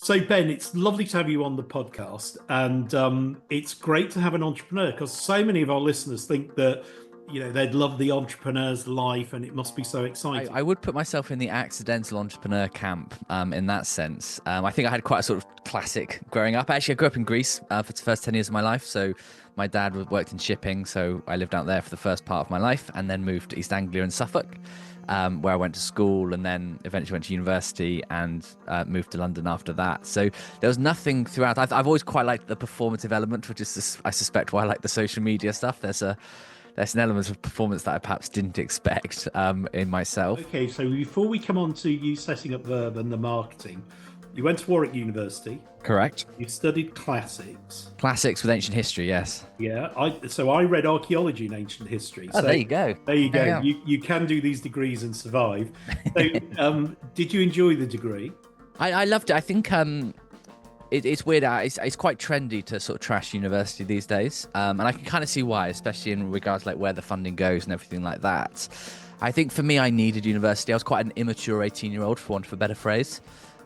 So Ben, it's lovely to have you on the podcast, and it's great to have an entrepreneur because so many of our listeners think that they'd love the entrepreneur's life and it must be so exciting. I would put myself in the accidental entrepreneur camp in that sense. I think I had quite a sort of classic growing up. Actually, I grew up in Greece for the first 10 years of my life. So my dad worked in shipping, so I lived out there for the first part of my life, and then moved to East Anglia and Suffolk, where I went to school and then eventually went to university and moved to London after that. So there was nothing throughout. I've always quite liked the performative element, which is, I suspect, why I like the social media stuff. There's an element of performance that I perhaps didn't expect in myself. Okay, so before we come on to you setting up VERB and the marketing, you went to Warwick University. Correct. You studied classics. Classics with ancient history, yes. Yeah, I read archaeology and ancient history. Oh, so there you go. There you go. Yeah. You can do these degrees and survive. So, did you enjoy the degree? I loved it. I think it's weird. It's quite trendy to sort of trash university these days, and I can kind of see why, especially in regards to like where the funding goes and everything like that. I think for me, I needed university. I was quite an immature 18-year-old, for want of a better phrase,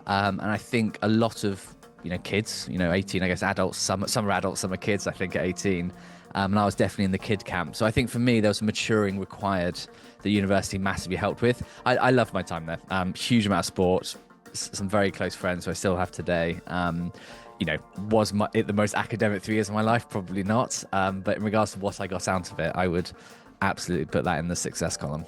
and I think a lot of kids, 18, I guess adults. Some are adults, some are kids. I think at 18, and I was definitely in the kid camp. So I think for me, there was some maturing required that university massively helped with. I loved my time there. Huge amount of sport. Some very close friends who I still have today. Was it the most academic 3 years of my life? Probably not. But in regards to what I got out of it, I would absolutely put that in the success column.